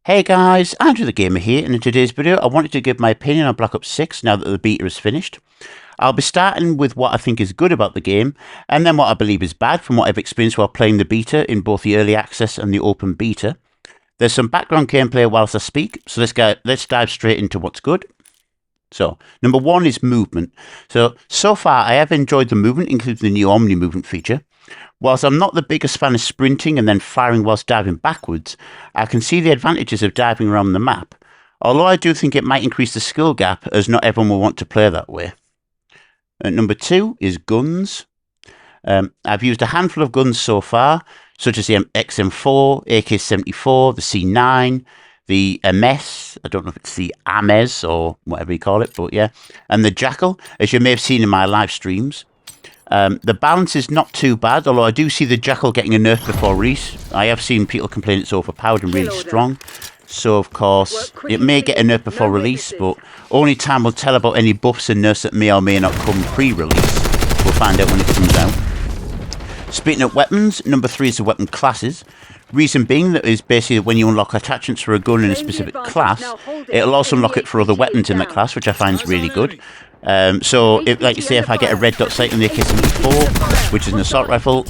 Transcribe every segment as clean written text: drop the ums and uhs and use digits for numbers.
Hey guys, Andrew the Gamer here, and in today's video I wanted to give my opinion on Black Ops 6 now that the beta is finished. I'll be starting with what I think is good about the game, and then what I believe is bad from what I've experienced while playing the beta in both the early access and the open beta. There's some background gameplay whilst I speak, so let's dive straight into what's good. So, number one is movement. So far I have enjoyed the movement, including the new Omni movement feature. Whilst I'm not the biggest fan of sprinting and then firing whilst diving backwards, I can see the advantages of diving around the map, although I do think it might increase the skill gap as not everyone will want to play that way. Number two is guns. I've used a handful of guns so far, such as the XM4, AK-74, the C9, the MS, I don't know if it's the AMES or whatever you call it, but yeah, and the Jackal, as you may have seen in my live streams. The balance is not too bad, although I do see the Jackal getting a nerf before release. I have seen people complain it's overpowered and really strong. So, of course, it may get a nerf before release, but only time will tell about any buffs and nerfs that may or may not come pre-release. We'll find out when it comes out. Speaking of weapons, number three is the weapon classes. Reason being that is basically when you unlock attachments for a gun in a specific class, it'll also unlock it for other weapons in the class, which I find is really good. Like you say, if I get a red dot sight on the AK-74, which is an assault rifle,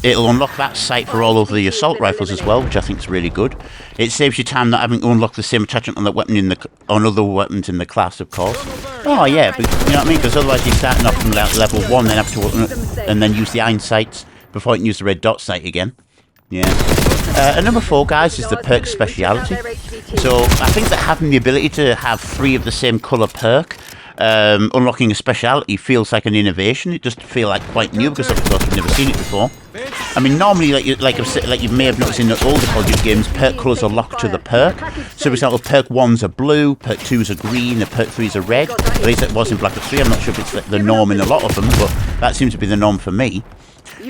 it'll unlock that sight for all of the assault rifles as well, which I think is really good. It saves you time not having to unlock the same attachment on that weapon on other weapons in the class, of course. Oh yeah, but you know what I mean? Because otherwise you're starting off from level 1, then have to and then use the iron sights before you can use the red dot sight again. Yeah. And number four, guys, is the perk speciality. So I think that having the ability to have 3 of the same colour perk, unlocking a speciality, feels like an innovation. It just feels like quite new because of course we've never seen it before. I mean, normally, like you may have noticed in the older Call of Duty games, perk colours are locked to the perk. So, for example, perk 1s are blue, perk 2s are green, and perk 3s are red. At least it was in Black Ops 3. I'm not sure if it's the norm in a lot of them, but that seems to be the norm for me.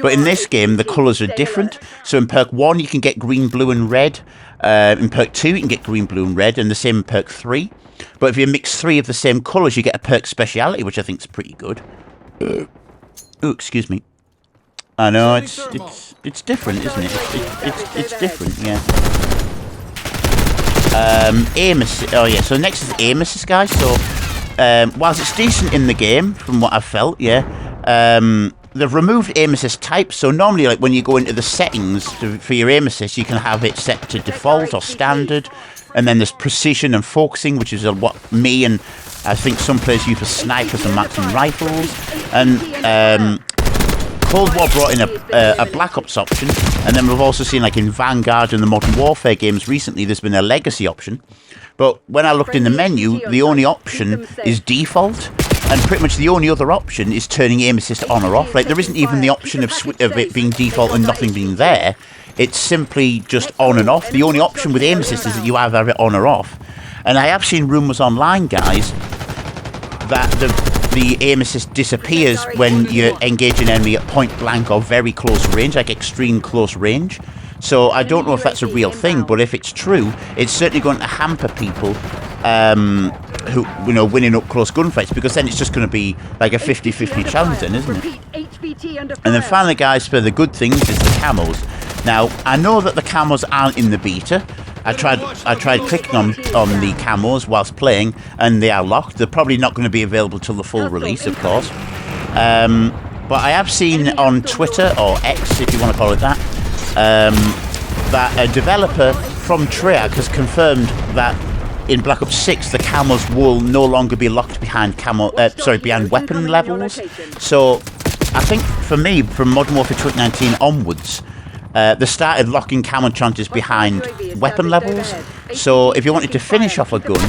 But in this game, the colours are different. So in perk 1, you can get green, blue, and red. In perk 2, you can get green, blue, and red, and the same in perk 3. But if you mix 3 of the same colours, you get a perk speciality, which I think is pretty good. Oh, excuse me. I know, it's different, isn't it? It's different, yeah. Aim assist. Oh yeah, so next is aim assist, guys. So whilst it's decent in the game, from what I've felt, yeah, they've removed aim assist types. So normally, like when you go into the settings for your aim assist, you can have it set to default or standard. And then there's precision and focusing, which is what me and I think some players use for snipers and marksman rifles. And Cold War brought in a Black Ops option. And then we've also seen, like in Vanguard and the Modern Warfare games recently, there's been a legacy option. But when I looked in the menu, the only option is default. And pretty much the only other option is turning aim assist on or off. Like, there isn't even the option of it being default and nothing being there. It's simply just on and off. The only option with aim assist is that you either have it on or off. And I have seen rumours online, guys, that the aim assist disappears when you engage an enemy at point blank or very close range, like extreme close range. So I don't know if that's a real thing, but if it's true, it's certainly going to hamper people who, you know, winning up close gunfights, because then it's just going to be like a 50-50 challenge then, isn't it? And then finally, guys, for the good things is the camos. Now, I know that the camos aren't in the beta. I tried clicking on the camos whilst playing, and they are locked. They're probably not going to be available till the full release, of course. But I have seen on Twitter, or X, if you want to call it that, that a developer from Treyarch has confirmed that in Black Ops 6, the camos will no longer be locked behind behind weapon levels. So, I think for me, from Modern Warfare 2019 onwards, they started locking camo challenges behind weapon levels. So if you wanted to finish off a gun,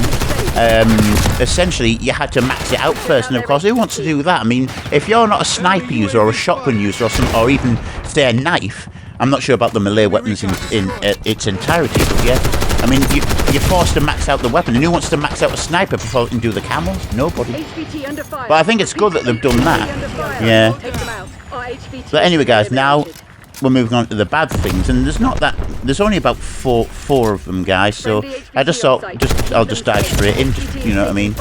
essentially you had to max it out first. And of course, who wants to do that? I mean, if you're not a sniper user or a shotgun user or even, say, a knife, I'm not sure about the melee weapons in its entirety, but yeah. I mean, you're forced to max out the weapon. And who wants to max out a sniper before it can do the camos? Nobody. But I think it's good that they've done that. Yeah. But anyway, guys, now we're moving on to the bad things, and there's only about four of them, guys, so I just thought I'll just dive straight in, you know what I mean.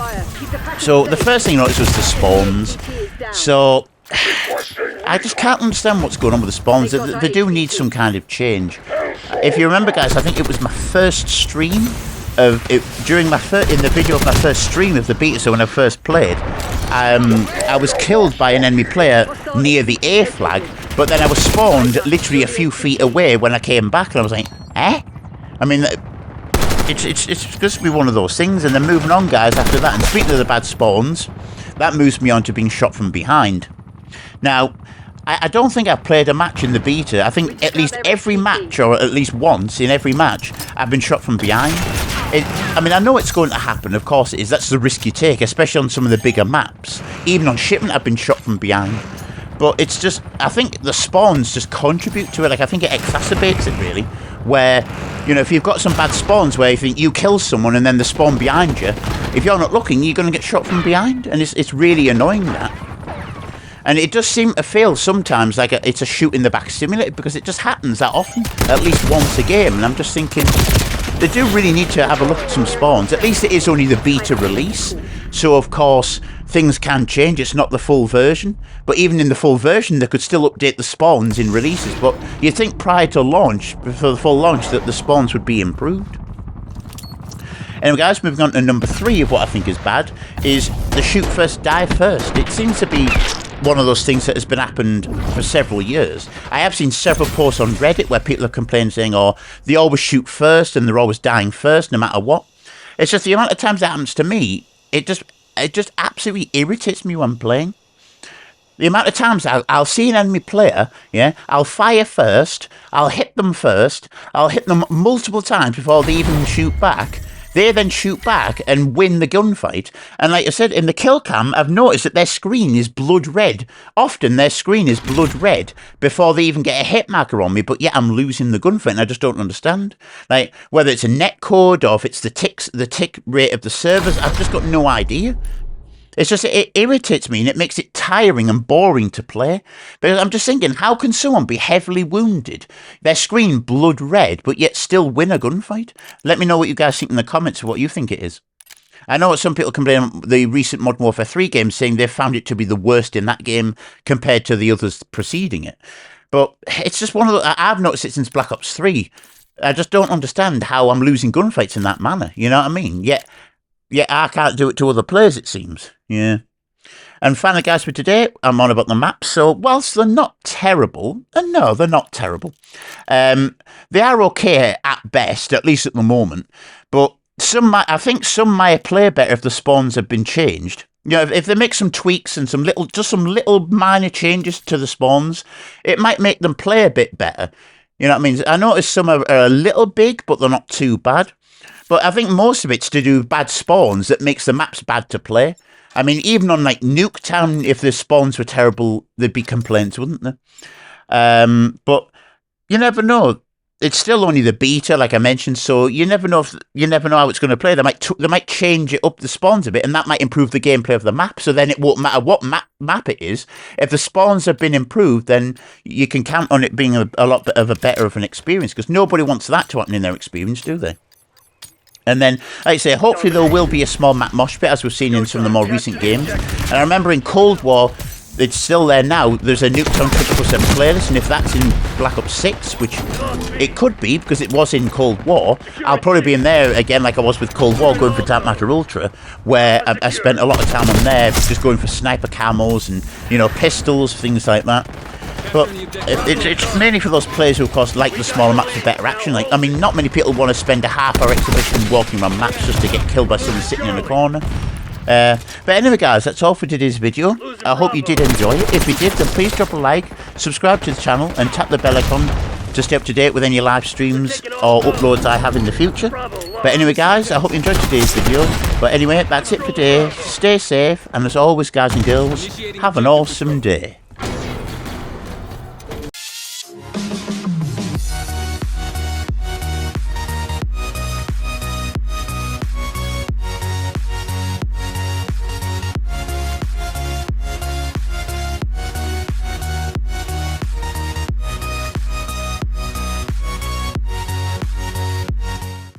So the first thing I noticed was the spawns. So I just can't understand what's going on with the spawns. They do need some kind of change. if you remember, guys, I think it was my first stream of it during my in the video of my first stream of the beta. So when I first played, I was killed by an enemy player near the A flag, but then I was spawned literally a few feet away when I came back, and I was like, eh? I mean, it's supposed to be one of those things, and then moving on, guys, after that. And speaking of the bad spawns, that moves me on to being shot from behind. Now, I don't think I've played a match in the beta. I think at least every match, or at least once in every match, I've been shot from behind. I mean, I know it's going to happen, of course it is. That's the risk you take, especially on some of the bigger maps. Even on shipment, I've been shot from behind. But it's just, I think the spawns just contribute to it. Like, I think it exacerbates it, really. Where, you know, if you've got some bad spawns where you think you kill someone and then they spawn behind you, if you're not looking, you're going to get shot from behind. And it's really annoying, that. And it does seem to feel sometimes like it's a shoot-in-the-back simulator, because it just happens that often, at least once a game. And I'm just thinking, they do really need to have a look at some spawns. At least it is only the beta release, so of course things can change. It's not the full version, but even in the full version they could still update the spawns in releases. But you'd think prior to launch, before the full launch, that the spawns would be improved. Anyway, guys, moving on to number 3 of what I think is bad, is the shoot first, die first. It seems to be one of those things that has been happened for several years. I have seen several posts on Reddit where people have complained saying, oh, they always shoot first and they're always dying first no matter what. It's just the amount of times that happens to me, it just absolutely irritates me when playing. The amount of times I'll see an enemy player, yeah, I'll fire first, I'll hit them first, I'll hit them multiple times before they even shoot back. They then shoot back and win the gunfight. And like I said, in the kill cam, I've noticed that their screen is blood red. Often their screen is blood red before they even get a hit marker on me, but yet I'm losing the gunfight, and I just don't understand. Like, whether it's a net code or if it's the tick rate of the servers, I've just got no idea. It's just, it irritates me, and it makes it tiring and boring to play. But I'm just thinking, how can someone be heavily wounded, their screen blood red, but yet still win a gunfight? Let me know what you guys think in the comments of what you think it is. I know some people complain on the recent Modern Warfare 3 games, saying they've found it to be the worst in that game compared to the others preceding it. But it's just one of the, I've noticed it since Black Ops 3. I just don't understand how I'm losing gunfights in that manner, you know what I mean? Yet I can't do it to other players, it seems. Yeah. And finally, guys, for today, I'm on about the maps. So whilst they're not terrible, and no, they're not terrible, they are okay at best, at least at the moment. But I think some might play better if the spawns have been changed. You know, if they make some tweaks and some little minor changes to the spawns, it might make them play a bit better. You know what I mean? I noticed some are a little big, but they're not too bad. But I think most of it's to do with bad spawns that makes the maps bad to play. I mean, even on like Nuketown, if the spawns were terrible, there'd be complaints, wouldn't there? But you never know. It's still only the beta, like I mentioned, so you never know how it's going to play. They might change it up the spawns a bit, and that might improve the gameplay of the map. So then it won't matter what map it is. If the spawns have been improved, then you can count on it being a lot of a better of an experience, because nobody wants that to happen in their experience, do they? And then, like I say, hopefully there will be a small map mosh pit, as we've seen in some of the more recent games. And I remember in Cold War, it's still there now, there's a Nuketown 24/7 playlist, and if that's in Black Ops 6, which it could be, because it was in Cold War, I'll probably be in there again like I was with Cold War, going for Dark Matter Ultra, where I spent a lot of time on there, just going for sniper camos and, you know, pistols, things like that. But it's mainly for those players who, of course, like the smaller maps with better action. Like, I mean, not many people want to spend a half-hour exhibition walking around maps just to get killed by someone sitting in a corner. But anyway, guys, that's all for today's video. I hope you did enjoy it. If you did, then please drop a like, subscribe to the channel, and tap the bell icon to stay up to date with any live streams or uploads I have in the future. But anyway, guys, I hope you enjoyed today's video. But anyway, that's it for today. Stay safe, and as always, guys and girls, have an awesome day.